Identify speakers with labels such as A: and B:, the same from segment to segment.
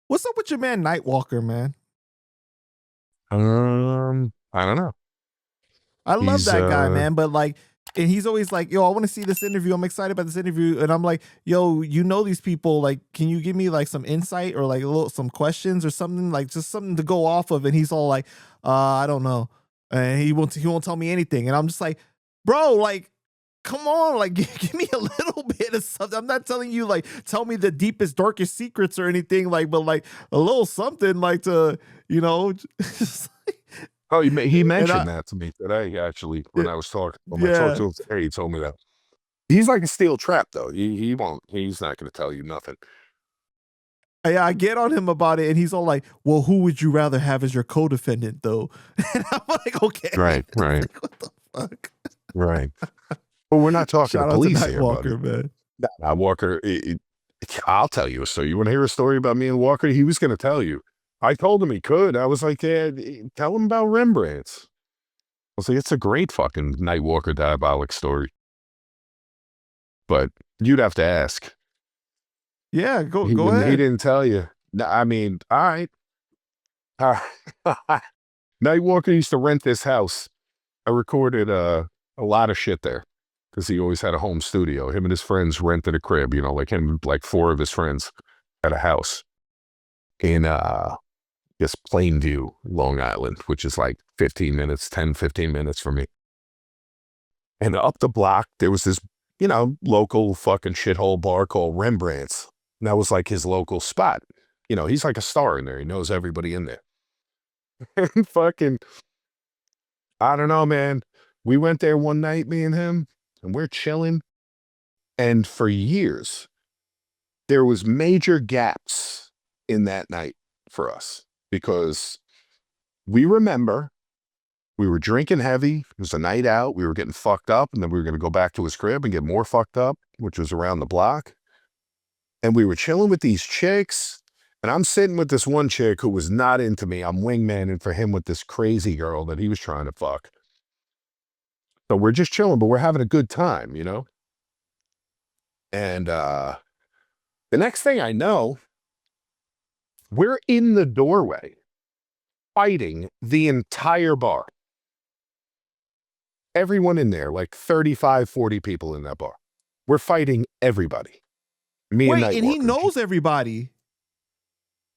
A: What's up with your man Nightwalker, man?
B: I don't know.
A: I love
B: He's
A: that guy, man. But like, and he's always like, "Yo, I want to see this interview. I'm excited about this interview." And I'm like, "Yo, you know these people? Like, can you give me like some insight or like some questions or something? Like, just something to go off of?" And he's all like, I don't know," and he won't tell me anything. And I'm just like, "Bro, like, come on, like give me a little bit of something. I'm not telling you like tell me the deepest, darkest secrets or anything, like, but like a little something like to, you know, just
B: oh, he
A: and
B: mentioned that to me today, actually, when I was talking. When I talked
A: yeah.
B: to him today, he told me that. He's like a steel trap, though. He won't. He's not going to tell you nothing.
A: I get on him about it, and he's all like, "Well, who would you rather have as your co-defendant, though?" And I'm like, "Okay,
B: Right, right,
A: like, what the fuck?"
B: right. But we're not talking to
A: Shout out to
B: police here, buddy.
A: Nightwalker, man.
B: Nah, Walker, I'll tell you a story. You want to hear a story about me and Walker? He was going to tell you. I told him he could. I was like, yeah, tell him about Rembrandt's. I was like, it's a great fucking Nightwalker Diabolic story. But you'd have to ask.
A: Yeah, go
B: He
A: go
B: didn't. He
A: ahead.
B: didn't tell you. I mean, all right. Nightwalker used to rent this house. I recorded a lot of shit there because he always had a home studio. Him and his friends rented a crib. You know, like him, like four of his friends had a house in this Plainview, Long Island, which is like 15 minutes, 10, 15 minutes from me. And up the block, there was this, you know, local fucking shithole bar called Rembrandt's. And that was like his local spot. You know, he's like a star in there. He knows everybody in there. And fucking, I don't know, man. We went there one night, me and him, and we're chilling. And for years, there was major gaps in that night for us because we remember we were drinking heavy. It was a night out. We were getting fucked up, and then we were going to go back to his crib and get more fucked up, which was around the block. And we were chilling with these chicks, and I'm sitting with this one chick who was not into me. I'm wingmaning for him with this crazy girl that he was trying to fuck. So we're just chilling, but we're having a good time, you know? And the next thing I know, we're in the doorway fighting the entire bar. Everyone in there, like 35, 40 people in that bar. We're fighting everybody. Me and
A: Wait, and he
B: Nightwalker.
A: knows everybody.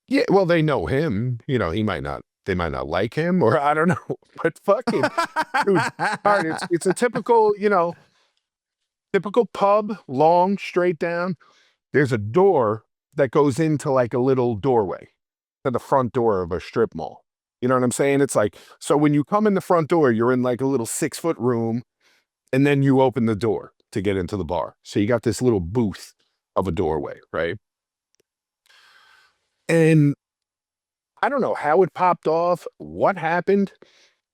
B: Yeah, well, they know him. You know, they might not like him, or I don't know. But fucking, dude, all right, it's a typical, you know, typical pub, long, straight down. There's a door that goes into like a little doorway to the front door of a strip mall. You know what I'm saying? It's like, so when you come in the front door, you're in like a little 6-foot room, and then you open the door to get into the bar. So you got this little booth of a doorway, right? And I don't know how it popped off, what happened,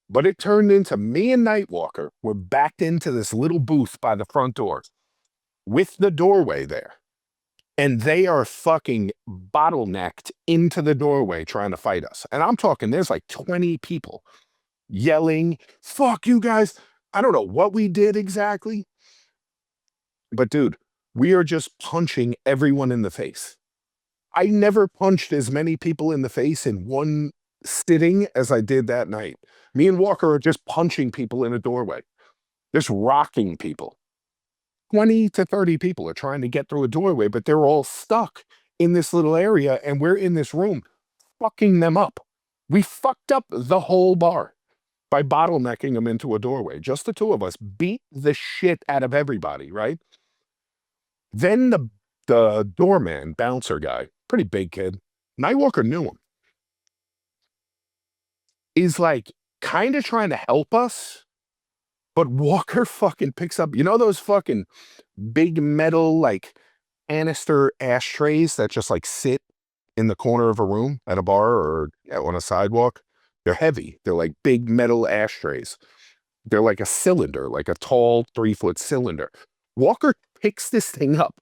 B: but it turned into me and Nightwalker were backed into this little booth by the front door with the doorway there. And they are fucking bottlenecked into the doorway trying to fight us. And I'm talking, there's like 20 people yelling, fuck you guys. I don't know what we did exactly. But dude, we are just punching everyone in the face. I never punched as many people in the face in one sitting as I did that night. Me and Walker are just punching people in a doorway, just rocking people. 20 to 30 people are trying to get through a doorway, but they're all stuck in this little area, and we're in this room fucking them up. We fucked up the whole bar by bottlenecking them into a doorway. Just the two of us beat the shit out of everybody, right? Then the doorman, bouncer guy, pretty big kid, Nightwalker knew him, is like kind of trying to help us, but Walker fucking picks up, you know those fucking big metal like canister ashtrays that just like sit in the corner of a room at a bar or on a sidewalk? They're heavy. They're like big metal ashtrays. They're like a cylinder, like a tall 3-foot cylinder. Walker picks this thing up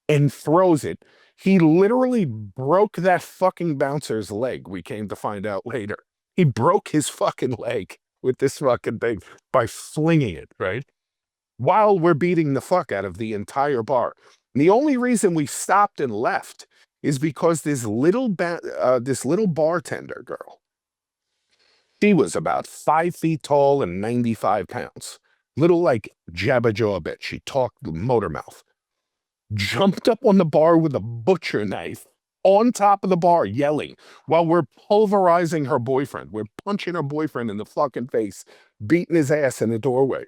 B: and throws it. He literally broke that fucking bouncer's leg, we came to find out later. He broke his fucking leg with this fucking thing by flinging it, right? While we're beating the fuck out of the entire bar. And the only reason we stopped and left is because this little bartender girl, she was about 5 feet tall and 95 pounds. Little like Jabba Jaw bitch. She talked motor mouth. Jumped up on the bar with a butcher knife on top of the bar, yelling while we're pulverizing her boyfriend. We're punching her boyfriend in the fucking face, beating his ass in the doorway,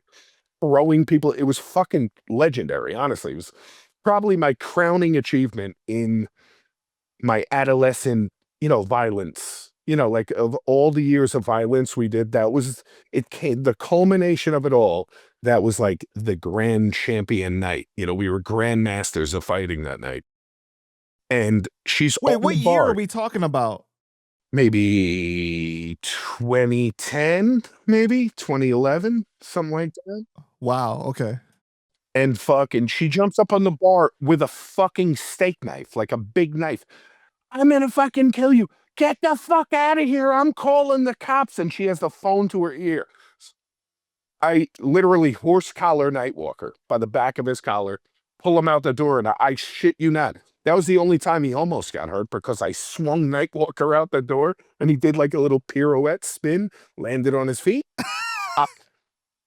B: throwing people. It was fucking legendary, honestly. It was probably my crowning achievement in my adolescent, violence. Like of all the years of violence we did, it came the culmination of it all. That was like the grand champion night. We were grandmasters of fighting that night. And she's
A: Wait,
B: on
A: what
B: the
A: year are
B: bar,
A: we talking about?
B: maybe 2010, maybe 2011, something like that.
A: Wow. Okay.
B: And fucking, she jumps up on the bar with a fucking steak knife, like a big knife. I'm gonna fucking kill you. Get the fuck out of here. I'm calling the cops. And she has the phone to her ear. I literally horse collar Nightwalker by the back of his collar, pull him out the door, and I shit you not. That was the only time he almost got hurt because I swung Nightwalker out the door and he did like a little pirouette spin, landed on his feet.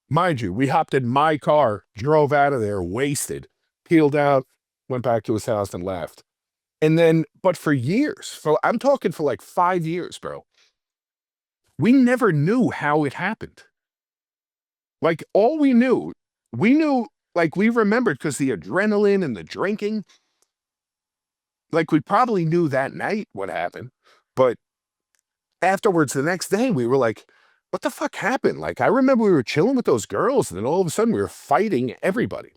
B: Mind you, we hopped in my car, drove out of there, wasted, peeled out, went back to his house and left. And then, but for years, I'm talking for like 5 years, bro, we never knew how it happened. Like all we knew, like we remembered because the adrenaline and the drinking, like we probably knew that night what happened. But afterwards, the next day, we were like, what the fuck happened? Like, I remember we were chilling with those girls, and then all of a sudden we were fighting everybody.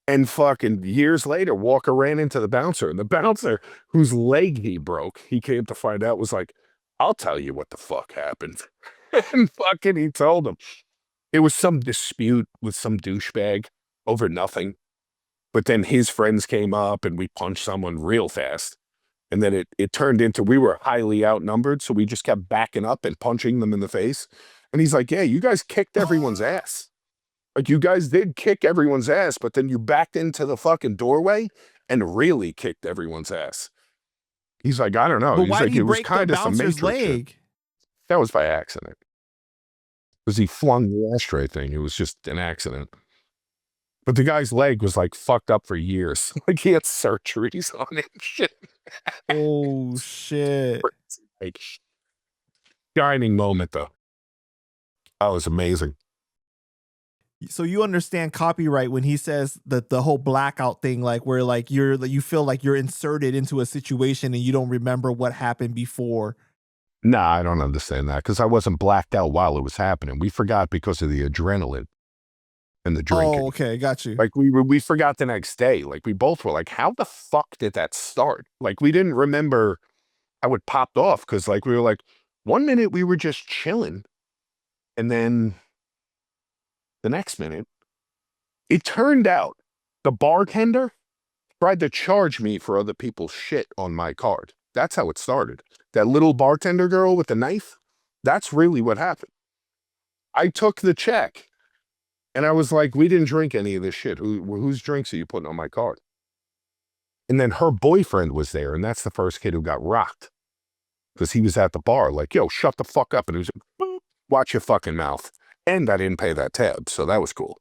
B: And fucking years later, Walker ran into the bouncer, and the bouncer, whose leg he broke, he came to find out, was like, I'll tell you what the fuck happened. And fucking he told him. It was some dispute with some douchebag over nothing. But then his friends came up, and we punched someone real fast. And then it turned into, we were highly outnumbered, so we just kept backing up and punching them in the face. And he's like, yeah, you guys kicked everyone's ass. Like, you guys did kick everyone's ass, but then you backed into the fucking doorway and really kicked everyone's ass. He's like, I don't know.
A: But
B: He's
A: why
B: like,
A: did he
B: it was
A: break the
B: kind of some
A: bouncer's
B: Matrix shit.
A: leg?
B: That was by accident. Because he flung the ashtray thing. It was just an accident. But the guy's leg was like fucked up for years. Like he had surgeries on it and shit.
A: Oh shit.
B: Like, shining moment though. That was amazing.
A: So you understand copyright when he says that the whole blackout thing, like where like you feel like you're inserted into a situation and you don't remember what happened before.
B: Nah, I don't understand that because I wasn't blacked out while it was happening. We forgot because of the adrenaline and the drinking.
A: Oh, okay, got you.
B: Like we forgot the next day. Like we both were like, how the fuck did that start? Like we didn't remember how it popped off because like we were like, 1 minute we were just chilling, and then the next minute, it turned out the bartender tried to charge me for other people's shit on my card. That's how it started. That little bartender girl with the knife, that's really what happened. I took the check and I was like, we didn't drink any of this shit. Whose drinks are you putting on my card? And then her boyfriend was there, and that's the first kid who got rocked because he was at the bar like, yo, shut the fuck up. And he was like, boop, watch your fucking mouth. And I didn't pay that tab, so that was cool.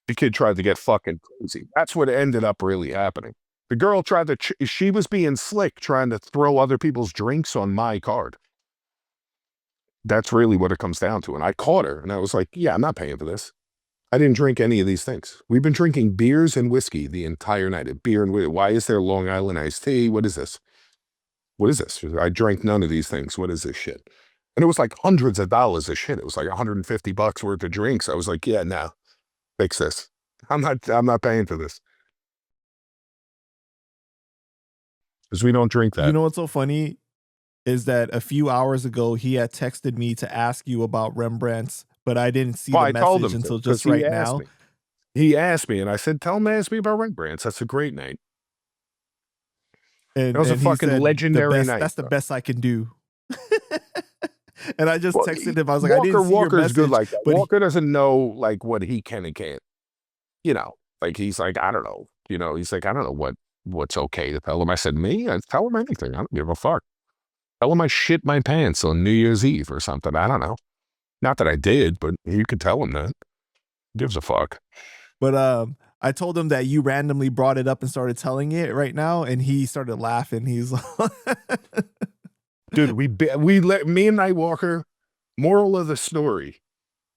B: The kid tried to get fucking crazy. That's what ended up really happening. The girl tried to, she was being slick, trying to throw other people's drinks on my card. That's really what it comes down to. And I caught her, and I was like, yeah, I'm not paying for this. I didn't drink any of these things. We've been drinking beers and whiskey the entire night. Beer and whiskey. Why is there Long Island iced tea? What is this? What is this? I drank none of these things. What is this shit? And it was like hundreds of dollars of shit. It was like $150 worth of drinks. I was like, yeah, no, fix this. I'm not paying for this. Because we don't drink that.
A: You know what's so funny is that a few hours ago he had texted me to ask you about Rembrandt's, but I didn't see the message until just right now.
B: He asked me, and I said, tell him to ask me about Rembrandt's. That's a great night.
A: And
B: that was a fucking legendary night.
A: That's the best I can do. And I just texted him. I was like, I didn't see your
B: Walker's
A: message.
B: Good like that.
A: But
B: Walker doesn't know like what he can and can't. Like he's like, I don't know. You know, he's like, I don't know what's okay to tell him. I said, me? I'd tell him anything. I don't give a fuck. Tell him I shit my pants on New Year's Eve or something. I don't know. Not that I did, but you could tell him that. Gives a fuck.
A: But I told him that you randomly brought it up and started telling it right now, and he started laughing. He's like,
B: dude, me and Nightwalker, moral of the story,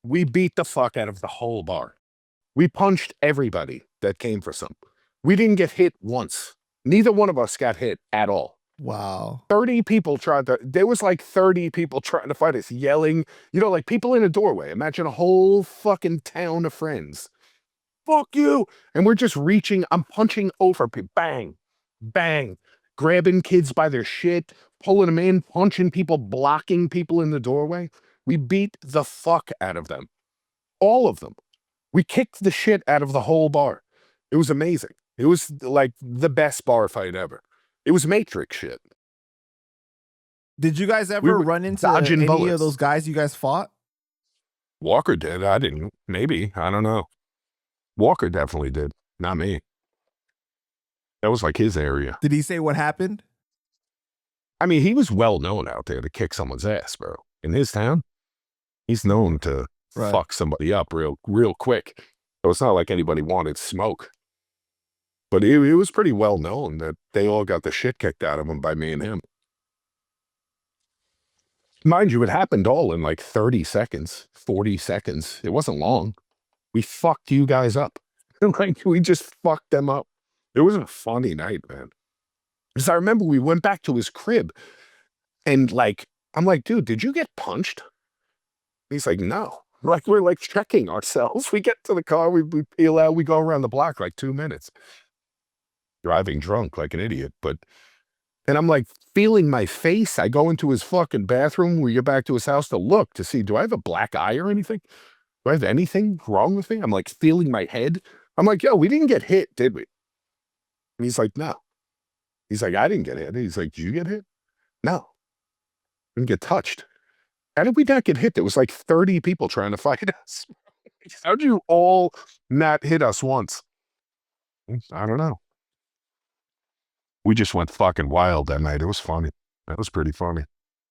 B: we beat the fuck out of the whole bar. We punched everybody that came for some. We didn't get hit once. Neither one of us got hit at all.
A: wow.
B: 30 people there was like 30 people trying to fight us, yelling, you know, like people in a doorway. Imagine a whole fucking town of friends. Fuck you. And we're just reaching, I'm punching over people. Bang, bang, grabbing kids by their shit, pulling them in, punching people, blocking people in the doorway. We beat the fuck out of them. All of them. We kicked the shit out of the whole bar. It was amazing. It was like the best bar fight ever. It was Matrix shit.
A: Did you guys ever run into any
B: bullets.
A: of those guys you guys fought?
B: Walker did. I didn't. Maybe. I don't know. Walker definitely did. Not me. That was like his area.
A: Did he say what happened?
B: I mean, he was well known out there to kick someone's ass, bro. In his town, he's known to fuck somebody up real quick. So it's not like anybody wanted smoke. But it was pretty well known that they all got the shit kicked out of them by me and him. Mind you, it happened all in like 30 seconds, 40 seconds. It wasn't long. We fucked you guys up. Like, we just fucked them up. It was a funny night, man. Because I remember we went back to his crib and like, I'm like, dude, did you get punched? He's like, no. Like, we're like checking ourselves. We get to the car, we peel out, we go around the block like 2 minutes. Driving drunk like an idiot. But then I'm like feeling my face. I go into his fucking bathroom. We get back to his house to look to see, do I have a black eye or anything? Do I have anything wrong with me? I'm like feeling my head. I'm like, yo, we didn't get hit, did we? And he's like, no. He's like, I didn't get hit. He's like, did you get hit? No. Didn't get touched. How did we not get hit? There was like 30 people trying to fight us. How'd you all not hit us once? I don't know. We just went fucking wild that night. It was funny. That was pretty funny.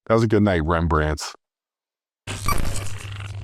B: That was a good night, Rembrandts.